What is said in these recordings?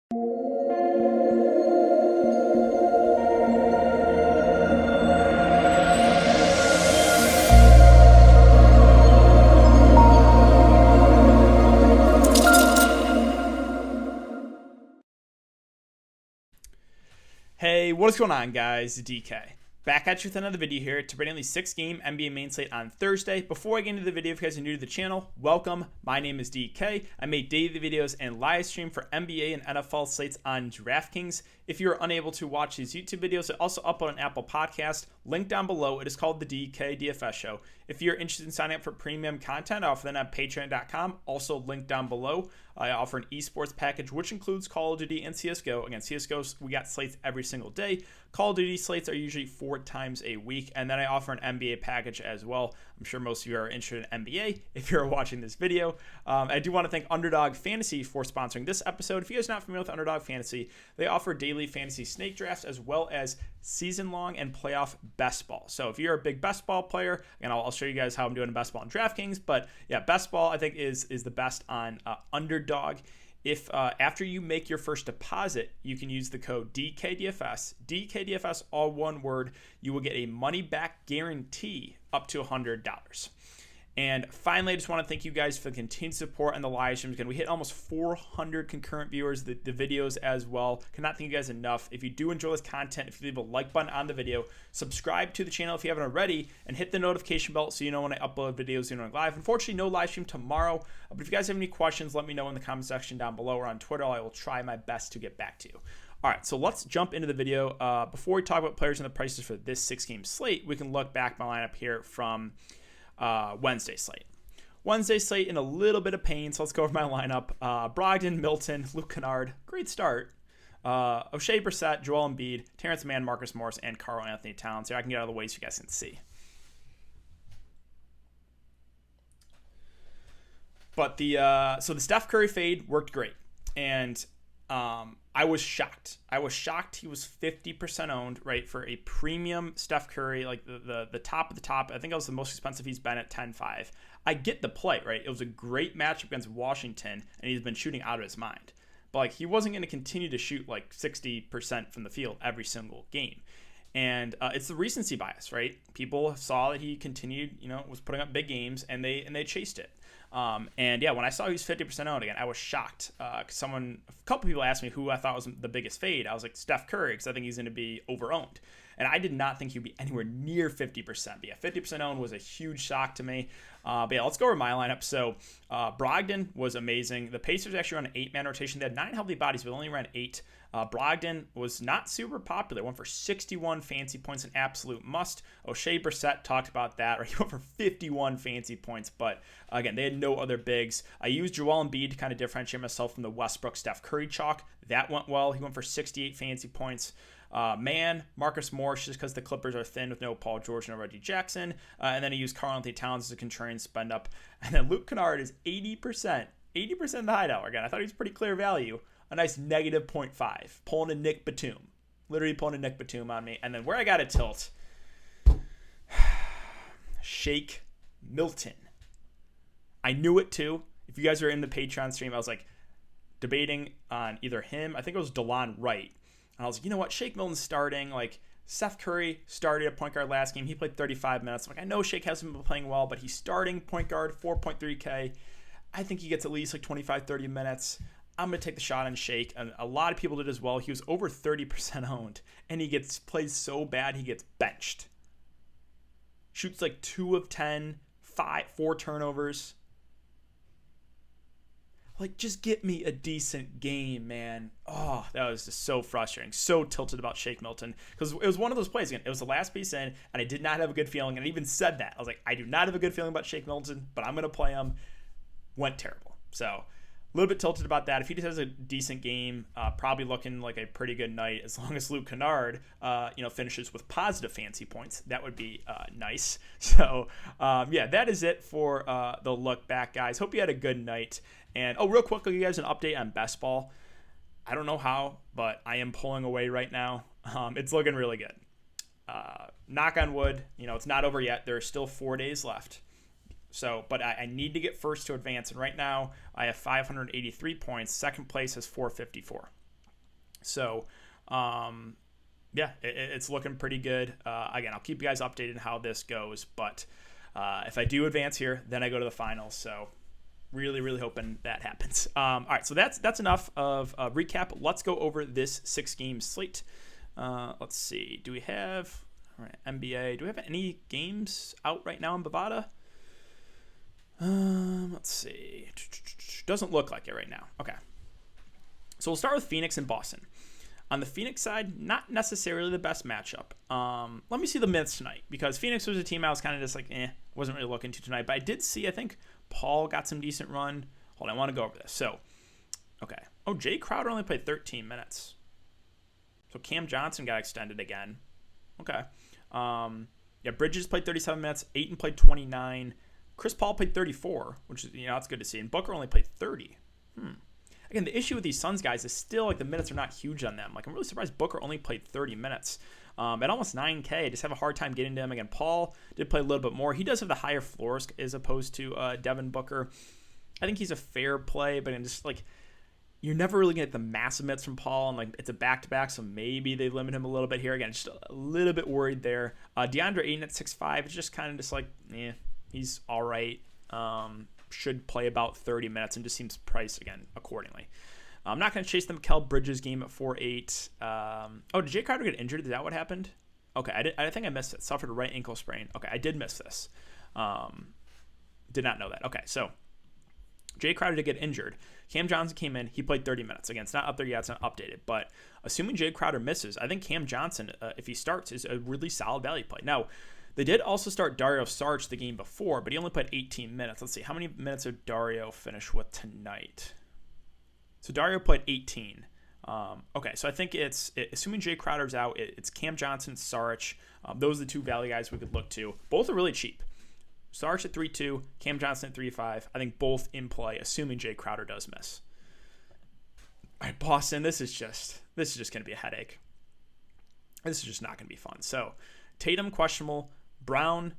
Hey, what's going on, guys? DK. Back at you with another video here to bring in the 6-game NBA main slate on Thursday. Before I get into the video, if you guys are new to the channel, welcome. My name is DK. I make daily videos and live stream for NBA and NFL slates on Draftkings. If you're unable to watch these YouTube videos, I also upload an Apple podcast. Link down below. It is called the DKDFS Show. If you're interested in signing up for premium content, I offer that at patreon.com. Also linked down below. I offer an esports package, which includes Call of Duty and CSGO. Again, CSGO, we got slates every single day. Call of Duty slates are usually 4 times a week. And then I offer an NBA package as well. I'm sure most of you are interested in NBA if you're watching this video. I do want to thank Underdog Fantasy for sponsoring this episode. If you guys are not familiar with Underdog Fantasy, they offer daily fantasy snake drafts as well as season-long and playoff best ball. So if you're a big best ball player, and I'll show you guys how I'm doing in best ball in DraftKings, but yeah, best ball I think is the best on Underdog. If after you make your first deposit, you can use the code DKDFS, all one word, you will get a money back guarantee up to $100. And finally, I just want to thank you guys for the continued support on the live streams. Again, we hit almost 400 concurrent viewers, the videos as well. Cannot thank you guys enough. If you do enjoy this content, if you leave a like button on the video, subscribe to the channel if you haven't already, and hit the notification bell so you know when I upload videos live. Unfortunately, no live stream tomorrow, but if you guys have any questions, let me know in the comment section down below or on Twitter. I will try my best to get back to you. All right, so let's jump into the video. Before we talk about players and the prices for this 6-game slate, we can look back my lineup here from Wednesday slate. Wednesday slate in a little bit of pain, so let's go over my lineup. Brogdon, Milton, Luke Kennard, great start. O'Shea Brissett, Joel Embiid, Terrence Mann, Marcus Morris, and Karl Anthony Towns. Here I can get out of the way so you guys can see. But the Steph Curry fade worked great, and I was shocked. He was 50% owned, right, for a premium Steph Curry, like the top of the top. I think it was the most expensive he's been at 10-5. I get the play, right? It was a great matchup against Washington, and he's been shooting out of his mind. But like, he wasn't going to continue to shoot like 60% from the field every single game. And it's the recency bias, right? People saw that he continued, was putting up big games, and they chased it. And yeah, when I saw he was 50% owned again, I was shocked. A couple people asked me who I thought was the biggest fade. I was like, Steph Curry, because I think he's going to be over-owned. And I did not think he'd be anywhere near 50%. But yeah, 50% owned was a huge shock to me. But yeah, let's go over my lineup. So Brogdon was amazing. The Pacers actually ran an 8-man rotation. They had 9 healthy bodies, but only ran 8. Brogdon was not super popular. Went for 61 fancy points, an absolute must. O'Shea Brissett talked about that. Right? He went for 51 fancy points, but again, they had no other bigs. I used Joel Embiid to kind of differentiate myself from the Westbrook Steph Curry chalk. That went well. He went for 68 fancy points. Marcus Morris, just because the Clippers are thin with no Paul George and no Reggie Jackson. And then he used Karl Anthony Towns as a contrarian spend up. And then Luke Kennard is 80% in the hideout. Again, I thought he was pretty clear value. A nice negative 0.5. Pulling a Nick Batum. Literally pulling a Nick Batum on me. And then where I got a tilt, Shake Milton. I knew it too. If you guys are in the Patreon stream, I was like debating on either him. I think it was DeLon Wright. And I was like, you know what? Shake Milton's starting. Like, Steph Curry started at point guard last game. He played 35 minutes. I'm like, I know Shake hasn't been playing well, but he's starting point guard, 4.3K. I think he gets at least like 25, 30 minutes. I'm going to take the shot on Shake. And a lot of people did as well. He was over 30% owned. And he plays so bad, he gets benched. Shoots like 2 of 10, 4 turnovers. Like, just get me a decent game, man. Oh, that was just so frustrating. So tilted about Shake Milton. Because it was one of those plays. Again, it was the last piece in, and I did not have a good feeling. And I even said that. I was like, I do not have a good feeling about Shake Milton, but I'm going to play him. Went terrible. So, a little bit tilted about that. If he just has a decent game, probably looking like a pretty good night. As long as Luke Kennard, finishes with positive fancy points, that would be nice. So, yeah, that is it for the look back, guys. Hope you had a good night. And, real quick, I'll give you guys an update on best ball. I don't know how, but I am pulling away right now. It's looking really good. Knock on wood, it's not over yet. There are still 4 days left. So, but I need to get first to advance. And right now, I have 583 points. Second place is 454. So, yeah, it's looking pretty good. Again, I'll keep you guys updated on how this goes. But if I do advance here, then I go to the finals. So really, really hoping that happens. All right, so that's enough of a recap. Let's go over this 6-game slate. Let's see. Do we have NBA? Do we have any games out right now in Bovada? Let's see. Doesn't look like it right now. Okay. So we'll start with Phoenix and Boston. On the Phoenix side, not necessarily the best matchup. Let me see the minutes tonight, because Phoenix was a team I was kind of just like, wasn't really looking to tonight. But I did see, I think, Paul got some decent run. Hold on, I want to go over this. So, okay. Oh, Jay Crowder only played 13 minutes. So Cam Johnson got extended again. Okay. Yeah, Bridges played 37 minutes. Ayton played 29. Chris Paul played 34, which is, that's good to see. And Booker only played 30. Again, the issue with these Suns guys is still, like, the minutes are not huge on them. Like, I'm really surprised Booker only played 30 minutes. At almost 9K, I just have a hard time getting to him. Again, Paul did play a little bit more. He does have the higher floors as opposed to Devin Booker. I think he's a fair play, but just, like, you're never really going to get the massive minutes from Paul, and, like, it's a back-to-back, so maybe they limit him a little bit here. Again, just a little bit worried there. DeAndre Ayton at 6'5", it's just kind of just like, he's all right. Should play about 30 minutes and just seems priced, again, accordingly. I'm not going to chase the Mikal Bridges game at 4.8. Did Jay Crowder get injured? Is that what happened? Okay, I think I missed it. Suffered a right ankle sprain. Okay, I did miss this. Did not know that. Okay, so Jay Crowder did get injured. Cam Johnson came in. He played 30 minutes. Again, it's not up there yet. It's not updated. But assuming Jay Crowder misses, I think Cam Johnson, if he starts, is a really solid value play. Now, they did also start Dario Saric the game before, but he only played 18 minutes. Let's see. How many minutes did Dario finish with tonight? So Dario played 18. Okay, so I think it's assuming Jay Crowder's out, it's Cam Johnson, Saric. Those are the two value guys we could look to. Both are really cheap. Saric at 3.2, Cam Johnson at 3.5. I think both in play, assuming Jay Crowder does miss. All right, Boston, this is just going to be a headache. This is just not going to be fun. So Tatum, questionable. Brown,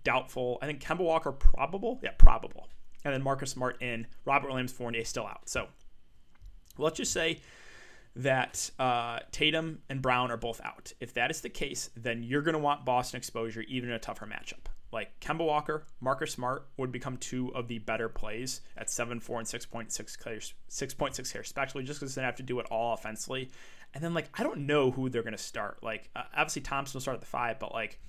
doubtful. I think Kemba Walker, probable. Yeah, probable. And then Marcus Smart in. Robert Williams, Fournier still out. So let's just say that Tatum and Brown are both out. If that is the case, then you're going to want Boston exposure even in a tougher matchup. Like Kemba Walker, Marcus Smart would become two of the better plays at 7.4 and 6.6 here, respectively, just because they have to do it all offensively. And then, like, I don't know who they're going to start. Like, obviously Thompson will start at the 5, but, like,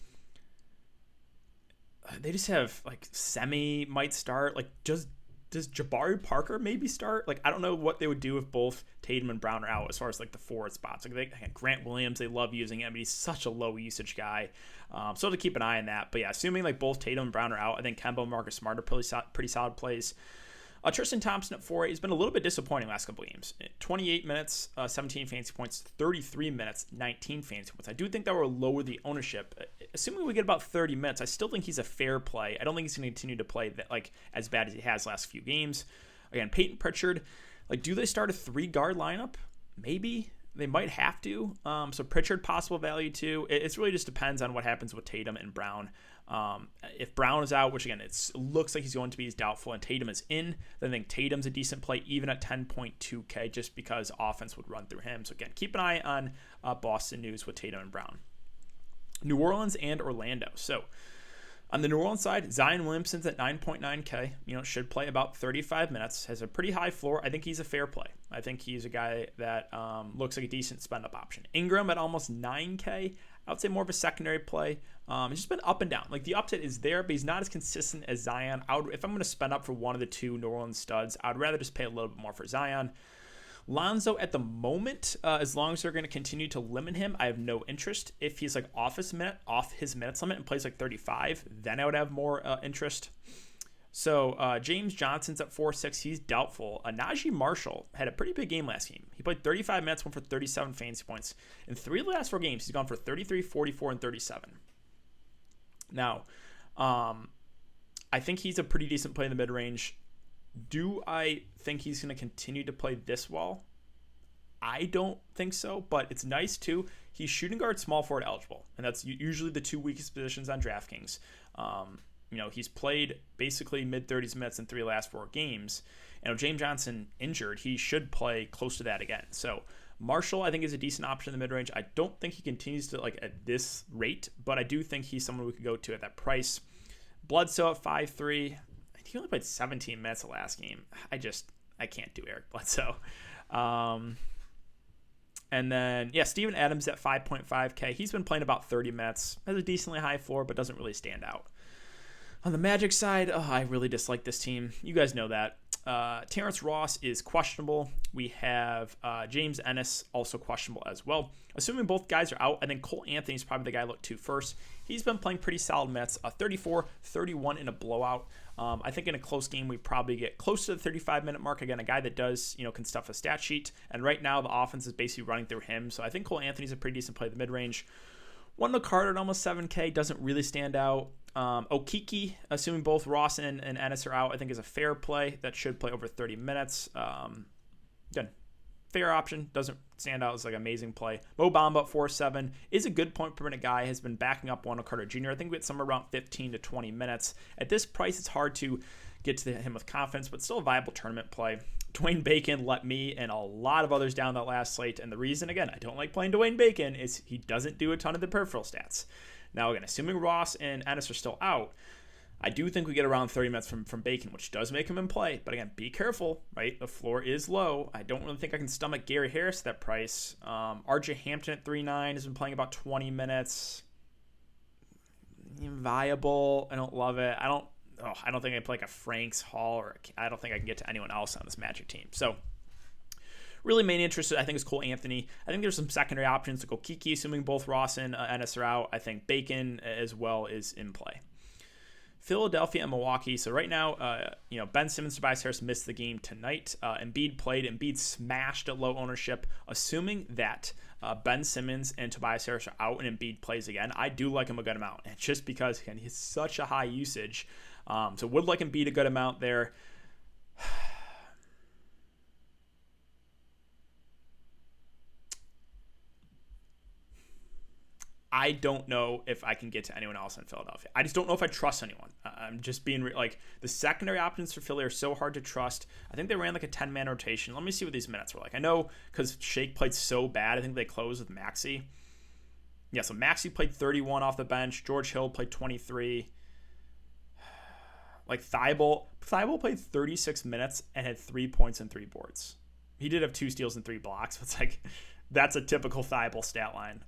they just have, like, Semi might start. Like, does Jabari Parker maybe start? Like, I don't know what they would do if both Tatum and Brown are out as far as, like, the forward spots. Like, Grant Williams, they love using him. I mean, he's such a low usage guy. So to keep an eye on that. But, yeah, assuming, like, both Tatum and Brown are out, I think Kemba and Marcus Smart are pretty solid plays. Tristan Thompson at 4.8 has been a little bit disappointing last couple of games. 28 minutes, 17 fantasy points, 33 minutes, 19 fantasy points. I do think that will lower the ownership. Assuming we get about 30 minutes, I still think he's a fair play. I don't think he's going to continue to play that, like, as bad as he has last few games. Again, Peyton Pritchard, like, do they start a 3-guard lineup? Maybe. They might have to. So Pritchard, possible value too. It really just depends on what happens with Tatum and Brown. If Brown is out, which again, it looks like he's going to be, he's doubtful, and Tatum is in, then I think Tatum's a decent play even at 10.2K just because offense would run through him. So again, keep an eye on Boston news with Tatum and Brown. New Orleans and Orlando. So on the New Orleans side, Zion Williamson's at 9.9K, should play about 35 minutes, has a pretty high floor. I think he's a fair play. I think he's a guy that looks like a decent spend-up option. Ingram at almost 9K, I would say more of a secondary play. He's just been up and down. Like, the upside is there, but he's not as consistent as Zion. If I'm going to spend up for one of the two New Orleans studs, I'd rather just pay a little bit more for Zion. Lonzo at the moment, as long as they're going to continue to limit him, I have no interest. If he's like off his minutes limit and plays like 35, then I would have more interest. So James Johnson's at 4.6. He's doubtful. Najee Marshall had a pretty big game last game. He played 35 minutes, went for 37 fantasy points. In 3 of the last 4 games, he's gone for 33, 44, and 37. Now, I think he's a pretty decent play in the mid-range. Do I think he's going to continue to play this well? I don't think so, but it's nice too. He's shooting guard, small forward eligible, and that's usually the 2 weakest positions on DraftKings. He's played basically mid-30s minutes in 3 of the last 4 games. And with James Johnson injured, he should play close to that again. So Marshall, I think, is a decent option in the mid-range. I don't think he continues to like at this rate, but I do think he's someone we could go to at that price. Bledsoe at 5'3". He only played 17 minutes the last game. I can't do Eric Bledsoe. And then, Steven Adams at 5.5K. He's been playing about 30 minutes. Has a decently high floor, but doesn't really stand out. On the Magic side, I really dislike this team. You guys know that. Terrence Ross is questionable. We have James Ennis also questionable as well. Assuming both guys are out, I think Cole Anthony is probably the guy I look to first. He's been playing pretty solid minutes, 34, 31 in a blowout. I think in a close game, we probably get close to the 35-minute mark. Again, a guy that does, can stuff a stat sheet. And right now, the offense is basically running through him. So I think Cole Anthony's a pretty decent play at the mid-range. Wendell Carter at almost 7K doesn't really stand out. Okiki, assuming both Ross and Ennis are out, I think is a fair play. That should play over 30 minutes. Again, fair option. Doesn't stand out as like amazing play. Mo Bamba at 4.7 is a good point per minute guy. Has been backing up Wendell Carter Jr. I think we get somewhere around 15 to 20 minutes. At this price, it's hard to get to him with confidence, but still a viable tournament play. Dwayne Bacon let me and a lot of others down that last slate. And the reason, again, I don't like playing Dwayne Bacon is he doesn't do a ton of the peripheral stats. Now, again, assuming Ross and Ennis are still out, I do think we get around 30 minutes from Bacon, which does make him in play. But again, be careful, right? The floor is low. I don't really think I can stomach Gary Harris at that price. RJ Hampton at 3.9 has been playing about 20 minutes. Viable. I don't love it. I don't think I can play like a Franks, Hall, or I don't think I can get to anyone else on this Magic team. So really main interest, I think, is Cole Anthony. I think there's some secondary options to go Kiki, assuming both Ross and Ennis are out. I think Bacon as well is in play. Philadelphia and Milwaukee. So right now, Ben Simmons, Tobias Harris missed the game tonight. Embiid played. Embiid smashed at low ownership. Assuming that Ben Simmons and Tobias Harris are out and Embiid plays again, I do like him a good amount. And just because, again, he's such a high usage. So would like Embiid a good amount there. I don't know if I can get to anyone else in Philadelphia. I just don't know if I trust anyone. I'm just being the secondary options for Philly are so hard to trust. I think they ran like a 10-man rotation. Let me see what these minutes were like. I know because Shake played so bad, I think they closed with Maxey. Yeah, so Maxey played 31 off the bench. George Hill played 23. Like Thibault played 36 minutes and had 3 points and 3 boards. He did have 2 steals and 3 blocks. But it's like that's a typical Thibault stat line.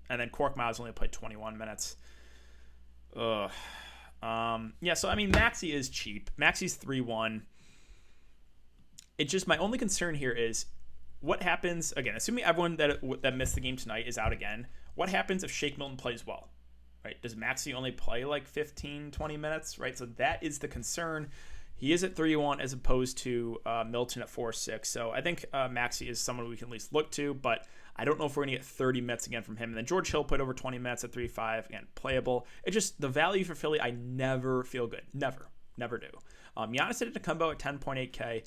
And then Cork Miles only played 21 minutes. So I mean, Maxey is cheap. Maxey's 3-1. It's just my only concern here is what happens, again, assuming everyone that missed the game tonight is out again, what happens if Shake Milton plays well, right? Does Maxey only play like 15, 20 minutes, right? So that is the concern. He is at 3-1 as opposed to Milton at 4-6. So I think Maxey is someone we can at least look to, but I don't know if we're going to get 30 minutes again from him. And then George Hill played over 20 minutes at 3.5. Again, playable. It's just the value for Philly, I never feel good. Never do. Giannis Antetokounmpo at 10.8K.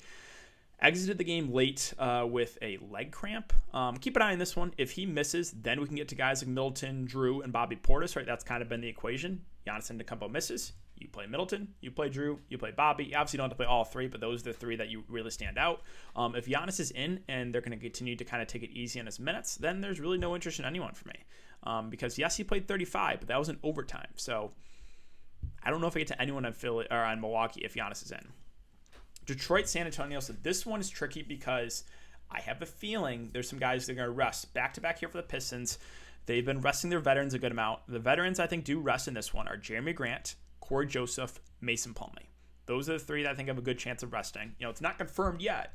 Exited the game late with a leg cramp. Keep an eye on this one. If he misses, then we can get to guys like Middleton, Drew, and Bobby Portis, right? That's kind of been the equation. Giannis Antetokounmpo misses. You play Middleton, you play Drew, you play Bobby. You obviously don't have to play all three, but those are the three that you really stand out. If Giannis is in and they're going to continue to kind of take it easy on his minutes, then there's really no interest in anyone for me. Because yes, he played 35, but that was in overtime. So I don't know if I get to anyone on Philly or on Milwaukee if Giannis is in. Detroit, San Antonio. So this one is tricky because I have a feeling there's some guys that are going to rest back-to-back here for the Pistons. They've been resting their veterans a good amount. The veterans I think do rest in this one are Jeremy Grant, Corey Joseph, Mason Plumlee. Those are the three that I think have a good chance of resting. It's not confirmed yet,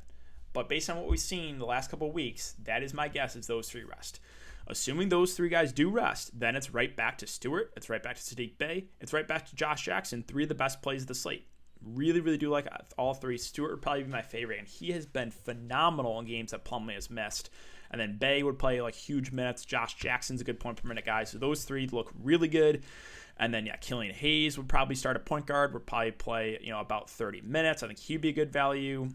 but based on what we've seen the last couple of weeks, that is my guess is those three rest. Assuming those three guys do rest, then it's right back to Stewart. It's right back to Sadiq Bey. It's right back to Josh Jackson, three of the best plays of the slate. Really, really do like all three. Stewart would probably be my favorite, and he has been phenomenal in games that Plumlee has missed. And then Bey would play like huge minutes. Josh Jackson's a good point per minute guy. So those three look really good. And then, Killian Hayes would probably start at point guard. Would probably play, about 30 minutes. I think he'd be a good value.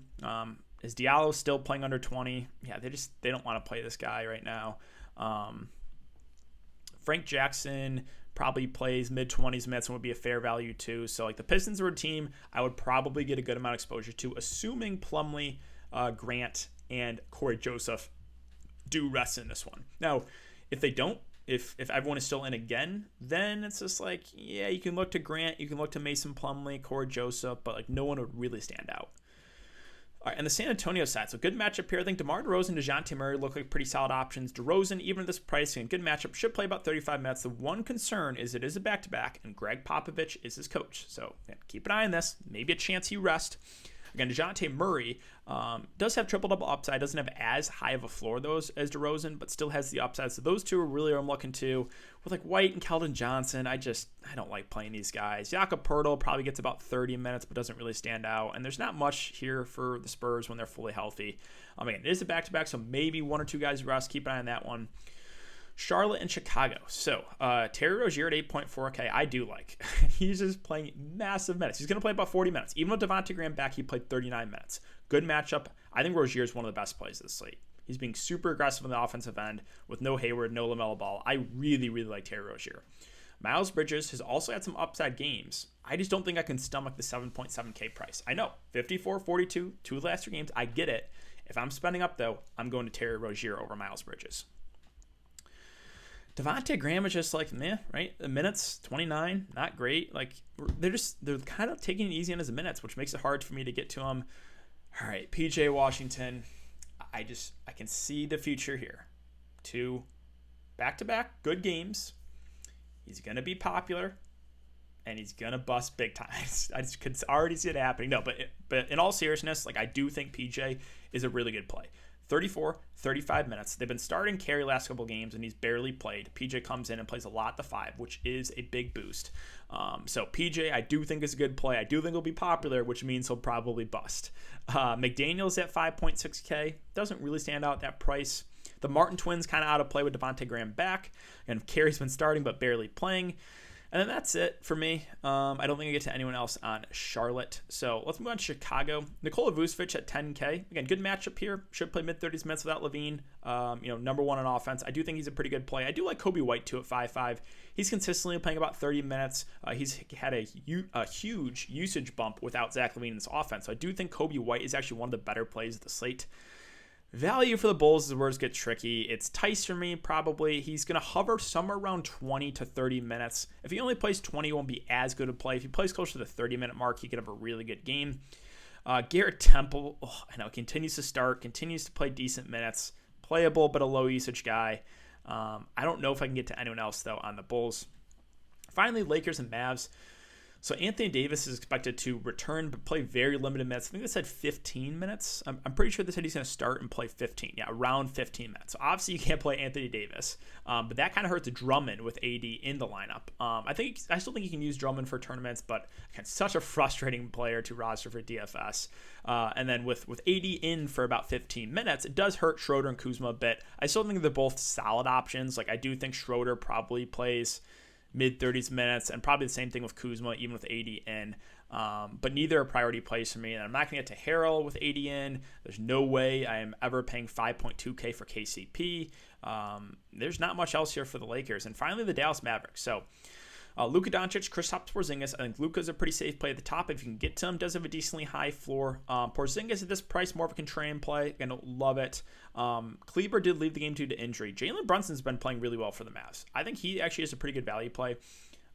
Is Diallo still playing under 20? Yeah, they don't want to play this guy right now. Frank Jackson probably plays mid-20s minutes and would be a fair value too. So, the Pistons are a team I would probably get a good amount of exposure to, assuming Plumlee, Grant, and Corey Joseph do rest in this one. Now, if they don't, if everyone is still in again, then it's just like, yeah, you can look to Grant, you can look to Mason Plumlee, Corey Joseph, but like no one would really stand out. All right, and the San Antonio side, so good matchup here. I think DeMar DeRozan and DeJounte Murray look like pretty solid options. DeRozan, even at this pricing, good matchup, should play about 35 minutes. The one concern is it is a back-to-back, and Greg Popovich is his coach. So keep an eye on this. Maybe a chance he rest. Again, DeJounte Murray does have triple-double upside. Doesn't have as high of a floor, though, as DeRozan, but still has the upside. So those two are really what I'm looking to. With like White and Keldon Johnson, I don't like playing these guys. Jakob Poeltl probably gets about 30 minutes, but doesn't really stand out. And there's not much here for the Spurs when they're fully healthy. Again, it is a back-to-back, so maybe one or two guys rest. Keep an eye on that one. Charlotte and Chicago. So Terry Rozier at 8.4K, I do like. He's just playing massive minutes. He's going to play about 40 minutes. Even with Devontae Graham back, he played 39 minutes. Good matchup. I think Rozier is one of the best plays of the slate. He's being super aggressive on the offensive end with no Hayward, no LaMelo Ball. I really, really like Terry Rozier. Miles Bridges has also had some upside games. I just don't think I can stomach the 7.7K price. I know, 54, 42, two of the last 3 games. I get it. If I'm spending up, though, I'm going to Terry Rozier over Miles Bridges. Devontae Graham is just like, meh, right? The minutes, 29, not great. Like, they're kind of taking it easy on his minutes, which makes it hard for me to get to him. All right, PJ Washington, I can see the future here. 2 back-to-back good games. He's going to be popular, and he's going to bust big time. I just could already see it happening. No, but in all seriousness, like I do think PJ is a really good play. 34, 35 minutes. They've been starting Carey last couple games, and he's barely played. PJ comes in and plays a lot the 5, which is a big boost. So PJ, I do think is a good play. I do think he'll be popular, which means he'll probably bust. McDaniels at 5.6K. Doesn't really stand out at that price. The Martin twins kind of out of play with Devontae Graham back. And Carey's been starting but barely playing. And then that's it for me. I don't think I get to anyone else on Charlotte. So let's move on to Chicago. Nikola Vucevic at 10K. Again, good matchup here. Should play mid-30s minutes without Levine. Number 1 on offense. I do think he's a pretty good play. I do like Kobe White too at 5.5. He's consistently playing about 30 minutes. He's had a huge usage bump without Zach Levine in this offense. So I do think Kobe White is actually one of the better plays of the slate. Value for the Bulls is where it gets tricky. It's Tice for me, probably. He's going to hover somewhere around 20 to 30 minutes. If he only plays 20, it won't be as good a play. If he plays closer to the 30-minute mark, he could have a really good game. Garrett Temple, continues to start, continues to play decent minutes. Playable, but a low-usage guy. I don't know if I can get to anyone else, though, on the Bulls. Finally, Lakers and Mavs. So Anthony Davis is expected to return but play very limited minutes. I think they said 15 minutes. I'm pretty sure they said he's going to start and play 15. Yeah, around 15 minutes. So obviously you can't play Anthony Davis, but that kind of hurts Drummond with AD in the lineup. I still think you can use Drummond for tournaments, but again, such a frustrating player to roster for DFS. And then with AD in for about 15 minutes, it does hurt Schroeder and Kuzma a bit. I still think they're both solid options. Like I do think Schroeder probably plays mid-30s minutes, and probably the same thing with Kuzma, even with AD in. But neither are priority plays for me, and I'm not going to get to Harrell with AD in. There's no way I am ever paying 5.2K for KCP. There's not much else here for the Lakers. And finally, the Dallas Mavericks. So Luka Doncic, Kristaps Porzingis. I think Luka's a pretty safe play at the top. If you can get to him, does have a decently high floor. Porzingis at this price, more of a contrarian play. I don't love it. Kleber did leave the game due to injury. Jalen Brunson's been playing really well for the Mavs. I think he actually is a pretty good value play.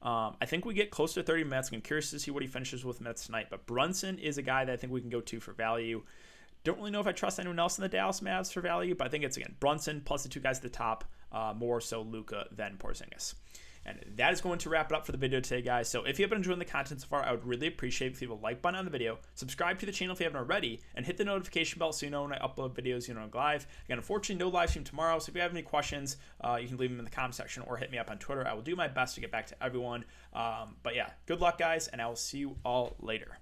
I think we get close to 30 minutes. I'm curious to see what he finishes with minutes tonight. But Brunson is a guy that I think we can go to for value. Don't really know if I trust anyone else in the Dallas Mavs for value, but I think it's, again, Brunson plus the 2 guys at the top, more so Luka than Porzingis. And that is going to wrap it up for the video today, guys. So if you have been enjoying the content so far, I would really appreciate if you leave a like button on the video, subscribe to the channel if you haven't already, and hit the notification bell so you know when I upload videos, live. Again, unfortunately, no live stream tomorrow, so if you have any questions, you can leave them in the comment section or hit me up on Twitter. I will do my best to get back to everyone. But yeah, good luck, guys, and I will see you all later.